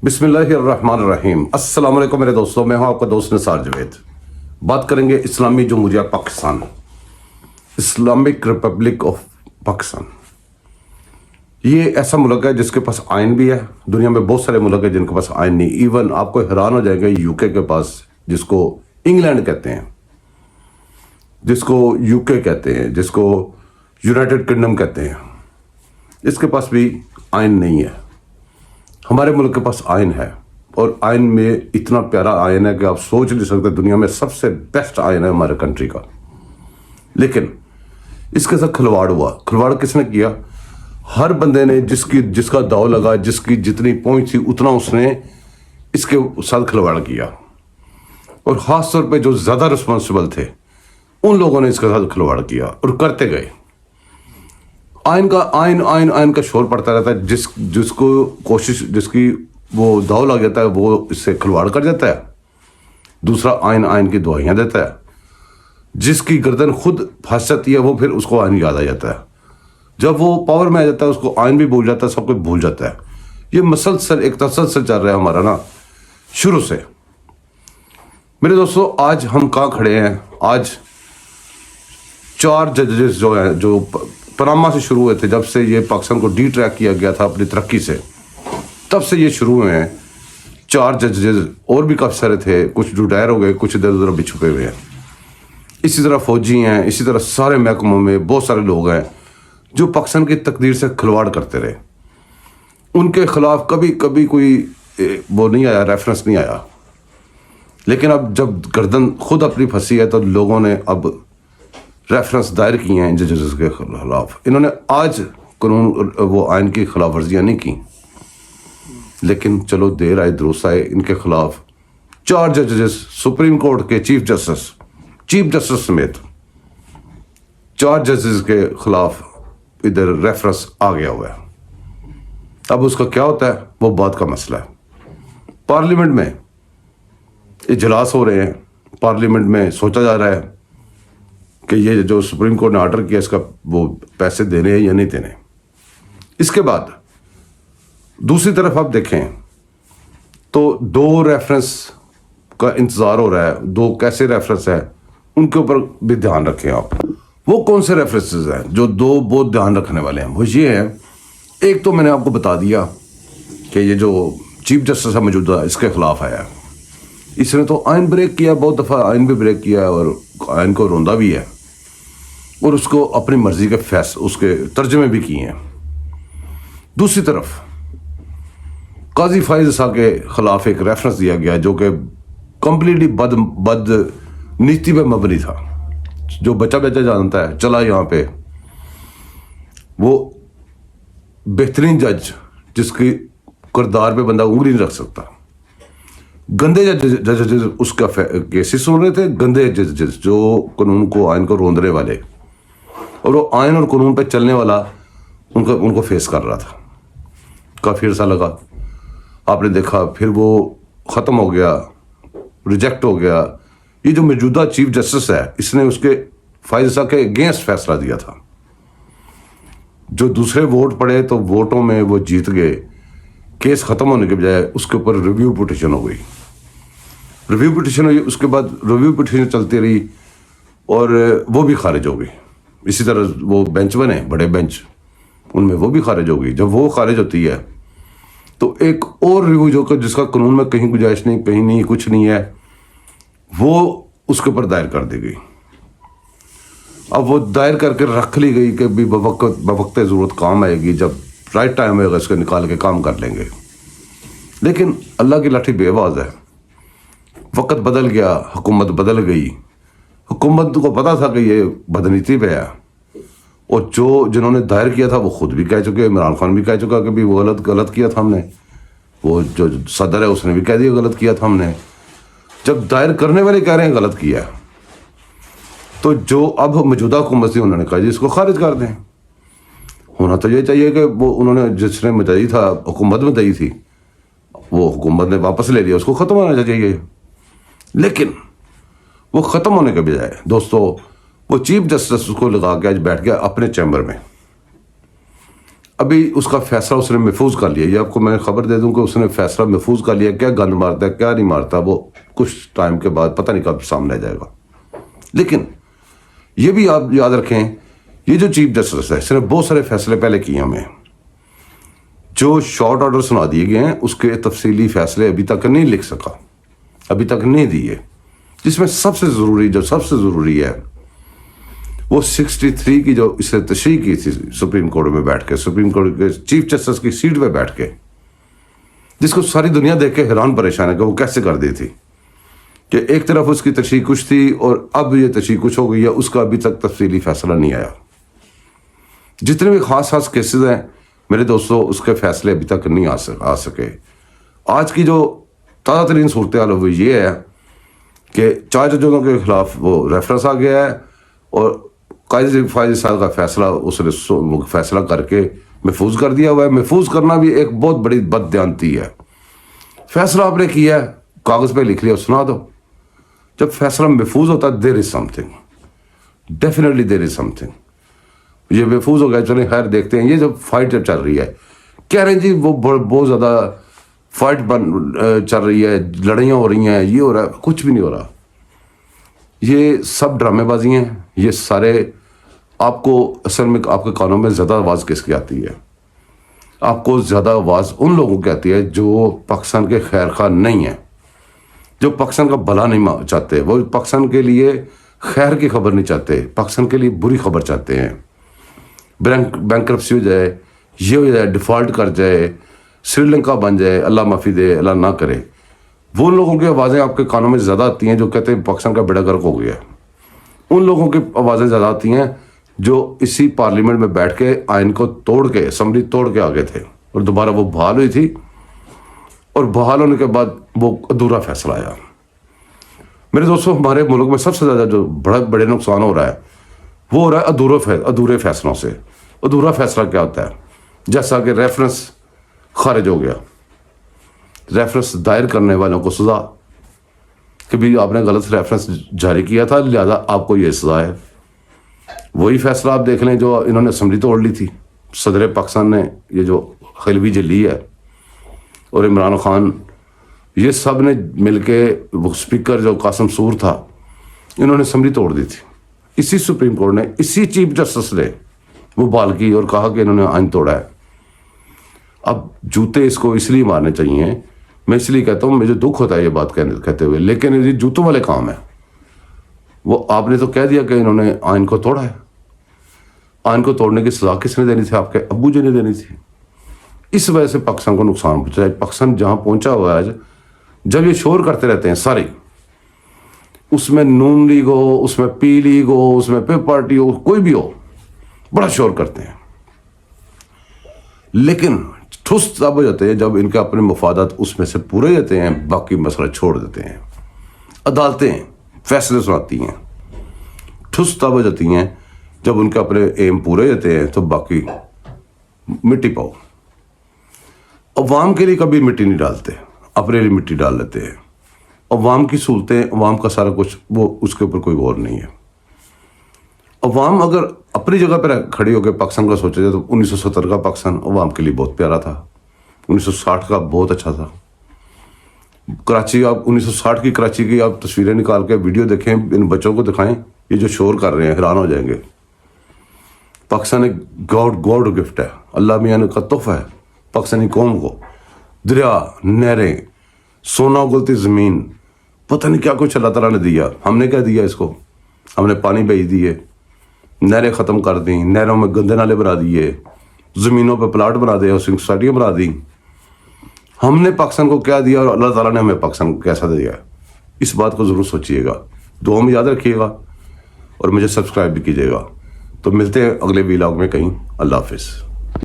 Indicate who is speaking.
Speaker 1: بسم اللہ الرحمن الرحیم. السلام علیکم میرے دوستوں, میں ہوں آپ کا دوست نثار جاوید. بات کریں گے اسلامی جمہوریہ Pakistan, Islamic republic of Pakistan. یہ ایسا ملک ہے جس کے پاس آئین بھی ہے. دنیا میں بہت سارے ملک ہیں جن کے پاس آئین نہیں. ایون آپ کو حیران ہو جائے گا یو کے پاس, جس کو انگلینڈ کہتے ہیں, جس کو یو کے کہتے ہیں, جس کو یونائٹڈ کنگڈم کہتے ہیں, اس کے پاس بھی آئین نہیں ہے. ہمارے ملک کے پاس آئین ہے, اور آئین میں اتنا پیارا آئین ہے کہ آپ سوچ نہیں سکتے. دنیا میں سب سے بیسٹ آئین ہے ہمارے کنٹری کا. لیکن اس کے ساتھ کھلواڑ ہوا. کھلواڑ کس نے کیا؟ ہر بندے نے جس کا داؤ لگا, جس کی جتنی پہنچ تھی اتنا اس نے اس کے ساتھ کھلواڑ کیا. اور خاص طور پہ جو زیادہ رسپانسبل تھے ان لوگوں نے اس کے ساتھ کھلواڑ کیا اور کرتے گئے. آئین کا شور پڑتا رہتا ہے. جس کو کوشش, جس کی وہ داؤ لگ جاتا ہے وہ اس سے کھلواڑ کر جاتا ہے. دوسرا آئین کی دعائیاں دیتا ہے. جس کی گردن خود پھنس جاتی ہے وہ پھر اس کو آئین یاد آ جاتا ہے. جب وہ پاور میں آ جاتا ہے اس کو آئین بھی بھول جاتا ہے, سب کچھ بھول جاتا ہے. یہ مسلسل ایک تسلسل چل رہا ہے ہمارا نا شروع سے. میرے دوستو, آج ہم کہاں کھڑے ہیں؟ آج 4 ججز جو ہیں, جو پاناما سے شروع ہوئے تھے, جب سے یہ پاکستان کو ڈی ٹریک کیا گیا تھا اپنی ترقی سے, تب سے یہ شروع ہوئے ہیں. 4 ججز اور بھی کافی سارے تھے, کچھ ریٹائر ہو گئے, کچھ ادھر ادھر بھی چھپے ہوئے ہیں. اسی طرح فوجی ہیں, اسی طرح سارے محکموں میں بہت سارے لوگ ہیں جو پاکستان کی تقدیر سے کھلواڑ کرتے رہے. ان کے خلاف کبھی کبھی کوئی وہ نہیں آیا, ریفرنس نہیں آیا. لیکن اب جب گردن خود اپنی پھنسی ہے تو لوگوں نے اب ریفرنس دائر کی ہیں ججز کے خلاف. انہوں نے آج قانون وہ آئین کی خلاف ورزیاں نہیں کی, لیکن چلو دیر آئے درست آئے. ان کے خلاف 4 ججز, سپریم کورٹ کے چیف جسٹس سمیت 4 ججز کے خلاف ادھر ریفرنس آ گیا ہوا ہے. اب اس کا کیا ہوتا ہے وہ بات کا مسئلہ ہے. پارلیمنٹ میں اجلاس ہو رہے ہیں, پارلیمنٹ میں سوچا جا رہا ہے کہ یہ جو سپریم کورٹ نے آرڈر کیا اس کا وہ پیسے دینے ہیں یا نہیں دینے. اس کے بعد دوسری طرف آپ دیکھیں تو 2 ریفرنس کا انتظار ہو رہا ہے. 2 کیسے ریفرنس ہیں ان کے اوپر بھی دھیان رکھیں آپ. وہ کون سے ریفرنسز ہیں جو 2 بہت دھیان رکھنے والے ہیں؟ وہ یہ ہیں, ایک تو میں نے آپ کو بتا دیا کہ یہ جو چیف جسٹس ہے موجودہ, اس کے خلاف آیا. اس نے تو آئین بریک کیا, بہت دفعہ آئین بھی بریک کیا ہے اور آئین کو روندا بھی ہے, اور اس کو اپنی مرضی کے اس کے ترجمے بھی کیے ہیں. دوسری طرف قاضی فائز صاحب کے خلاف ایک ریفرنس دیا گیا جو کہ کمپلیٹلی بد نیتی پہ مبنی تھا. جو بچہ جانتا ہے چلا یہاں پہ, وہ بہترین جج جس کی کردار پہ بندہ انگلی نہیں رکھ سکتا. گندے ججز اس کا کیسز سن رہے تھے, گندے ججز جو قانون کو, آئین کو روندنے والے, اور وہ آئین اور قانون پہ چلنے والا ان کو فیس کر رہا تھا. کافی عرصہ لگا, آپ نے دیکھا, پھر وہ ختم ہو گیا, ریجیکٹ ہو گیا. یہ جو موجودہ چیف جسٹس ہے اس نے اس کے فائز صاحب کے اگینسٹ فیصلہ دیا تھا. جو دوسرے ووٹ پڑے تو ووٹوں میں وہ جیت گئے. کیس ختم ہونے کے بجائے اس کے اوپر ریویو پٹیشن ہو گئی. ریویو پٹیشن ہوئی, اس کے بعد ریویو پٹیشن چلتی رہی اور وہ بھی خارج ہو گئی. اسی طرح وہ بینچ بنے, بڑے بینچ, ان میں وہ بھی خارج ہو گئی. جب وہ خارج ہوتی ہے تو ایک اور ریویو جو کہ جس کا قانون میں کہیں گنجائش نہیں, کہیں نہیں, کچھ نہیں ہے, وہ اس کے اوپر دائر کر دی گئی. اب وہ دائر کر کے رکھ لی گئی کہ بھی بوقت ضرورت کام آئے گی, جب رائٹ ٹائم ہوئے گا اس کو نکال کے کام کر لیں گے. لیکن اللہ کی لاٹھی بے آواز ہے. وقت بدل گیا, حکومت بدل گئی. حکومت کو پتا تھا کہ یہ بدنیتی پہ ہے, اور جنہوں نے دائر کیا تھا وہ خود بھی کہہ چکے, عمران خان بھی کہہ چکا کہ بھی وہ غلط کیا تھا ہم نے. وہ جو صدر ہے اس نے بھی کہہ دیا غلط کیا تھا ہم نے. جب دائر کرنے والے کہہ رہے ہیں غلط کیا ہے, تو جو اب موجودہ حکومت تھی انہوں نے کہا جی اس کو خارج کر دیں. ہونا تو یہ چاہیے کہ وہ انہوں نے جس نے مدعی تھا, حکومت مدعی تھی, وہ حکومت نے واپس لے لیا, اس کو ختم ہونا چاہیے. لیکن وہ ختم ہونے کے بجائے دوستو وہ چیف جسٹس کو لگا کے آج بیٹھ گیا اپنے چیمبر میں. ابھی اس کا فیصلہ اس نے محفوظ کر لیا. یہ آپ کو میں خبر دے دوں کہ اس نے فیصلہ محفوظ کر لیا. کیا گند مارتا ہے کیا نہیں مارتا وہ کچھ ٹائم کے بعد پتہ نہیں کب سامنے آ جائے گا. لیکن یہ بھی آپ یاد رکھیں, یہ جو چیف جسٹس ہے اس نے بہت سارے فیصلے پہلے کیے ہمیں. جو شارٹ آرڈر سنا دیے گئے ہیں اس کے تفصیلی فیصلے ابھی تک نہیں لکھ سکا, ابھی تک نہیں دیے. جس میں سب سے ضروری ہے وہ 63 کی جو اس نے تشریح کی تھی سپریم کورٹ میں بیٹھ کے, سپریم کورٹ کے چیف جسٹس کی سیٹ پہ بیٹھ کے, جس کو ساری دنیا دیکھ کے حیران پریشان ہے کہ وہ کیسے کر دی تھی. کہ ایک طرف اس کی تشریح کچھ تھی اور اب یہ تشریح کچھ ہو گئی ہے, اس کا ابھی تک تفصیلی فیصلہ نہیں آیا. جتنے بھی خاص کیسز ہیں میرے دوستوں, اس کے فیصلے ابھی تک نہیں آ سکے. آج کی جو تازہ ترین صورتحال وہ یہ ہے کہ 4 ججوں کے خلاف وہ ریفرنس آ گیا ہے اور قاضی فائز صاحب کا فیصلہ اس نے فیصلہ کر کے محفوظ کر دیا ہوا ہے. محفوظ کرنا بھی ایک بہت بڑی بددیانتی ہے. فیصلہ آپ نے کیا ہے, کاغذ پہ لکھ لیا, سنا دو. جب فیصلہ محفوظ ہوتا ہے there is something, definitely there is something. یہ محفوظ ہو گیا, چلیں خیر دیکھتے ہیں. یہ جب فائٹ جب چل رہی ہے, کہہ رہے ہیں جی وہ بہت زیادہ فائٹ چل رہی ہے, لڑائیاں ہو رہی ہیں, یہ ہو رہا ہے. کچھ بھی نہیں ہو رہا. یہ سب ڈرامے بازی ہیں. یہ سارے آپ کو اصل میں آپ کے کانوں میں زیادہ آواز کس کی آتی ہے؟ آپ کو زیادہ آواز ان لوگوں کی آتی ہے جو پاکستان کے خیر خواہ نہیں ہیں, جو پاکستان کا بھلا نہیں چاہتے. وہ پاکستان کے لیے خیر کی خبر نہیں چاہتے, پاکستان کے لیے بری خبر چاہتے ہیں. بینکرپسی ہو جائے, یہ ہو جائے, ڈیفالٹ کر جائے, سری لنکا بن جائے, اللہ معافی دے, اللہ نہ کرے. وہ لوگوں کی آوازیں آپ کے کانوں میں زیادہ آتی ہیں جو کہتے ہیں پاکستان کا بیڑا غرق ہو گیا. ان لوگوں کی آوازیں زیادہ آتی ہیں جو اسی پارلیمنٹ میں بیٹھ کے آئین کو توڑ کے, اسمبلی توڑ کے آگے تھے اور دوبارہ وہ بحال ہوئی تھی, اور بحال ہونے کے بعد وہ ادھورا فیصلہ آیا. میرے دوستوں, ہمارے ملک میں سب سے زیادہ جو بڑے نقصان ہو رہا ہے وہ ہو رہا ہے ادھورے فیصلوں سے. ادھورا فیصلہ کیا ہوتا ہے؟ جیسا کہ ریفرنس خارج ہو گیا, ریفرنس دائر کرنے والوں کو سزا کہ بھی آپ نے غلط ریفرنس جاری کیا تھا لہذا آپ کو یہ سزا ہے. وہی فیصلہ آپ دیکھ لیں جو انہوں نے اسمبلی توڑ لی تھی. صدر پاکستان نے یہ جو خلوی لی ہے اور عمران خان, یہ سب نے مل کے, وہ اسپیکر جو قاسم سور تھا, انہوں نے اسمبلی توڑ دی تھی. اسی سپریم کورٹ نے, اسی چیف جسٹس نے وہ بال کی اور کہا کہ انہوں نے آئین توڑا ہے. اب جوتے اس کو اس لیے مارنے چاہیے, میں اس لیے کہتا ہوں, مجھے دکھ ہوتا ہے یہ بات کہتے ہوئے, لیکن یہ جوتوں والے کام ہے. وہ آپ نے تو کہہ دیا کہ انہوں نے آئین کو توڑا ہے. آئین کو توڑنے کی سزا کس نے دینی تھی؟ آپ کے ابو جی نے دینی تھی. اس وجہ سے پاکستان کو نقصان پہنچا ہے. پاکستان جہاں پہنچا ہوا ہے آج, جب یہ شور کرتے رہتے ہیں سارے, اس میں نون لیگ ہو, اس میں پی لیگ ہو, اس میں پی پارٹی ہو, کوئی بھی ہو, بڑا شور کرتے ہیں. لیکن ٹھوس تب ہو جاتے ہیں جب ان کے اپنے مفادات اس میں سے پورے جاتے ہیں, باقی مسئلہ چھوڑ دیتے ہیں. عدالتیں فیصلے سناتی ہیں. ٹھوس تب ہو جاتی ہیں جب ان کے اپنے ایم پورے جاتے ہیں تو باقی مٹی پاؤ. عوام کے لیے کبھی مٹی نہیں ڈالتے, اپنے لیے مٹی ڈال لیتے ہیں. عوام کی سہولتیں, عوام کا سارا کچھ, وہ اس کے اوپر کوئی غور نہیں ہے. عوام اگر اپنی جگہ پہ کھڑی ہو کے پاکستان کا سوچا جائے تو 1970 کا پاکستان عوام کے لیے بہت پیارا تھا. 1960 کا بہت اچھا تھا. کراچی, آپ 1960 کی کراچی کی آپ تصویریں نکال کے ویڈیو دیکھیں, ان بچوں کو دکھائیں, یہ جو شور کر رہے ہیں حیران ہو جائیں گے. پاکستان ایک گاڈ گفٹ ہے, اللہ میاں کا تحفہ ہے پاکستانی قوم کو. دریا, نہریں, سونا اگلتی زمین, پتہ نہیں کیا کچھ اللہ تعالیٰ نے دیا. ہم نے کیا دیا اس کو؟ ہم نے پانی بھیج دیے, نہریں ختم کر دیں, نہروں میں گندے نالے بنا دیے, زمینوں پہ پلاٹ بنا دے, ہاؤسنگ سوسائٹیاں بنا دیں. ہم نے پاکستان کو کیا دیا اور اللہ تعالیٰ نے ہمیں پاکستان کو کیسا دیا؟ اس بات کو ضرور سوچیے گا, دعاؤں میں یاد رکھیے گا اور مجھے سبسکرائب بھی کیجیے گا. تو ملتے ہیں اگلے ویلاگ میں کہیں. اللہ حافظ.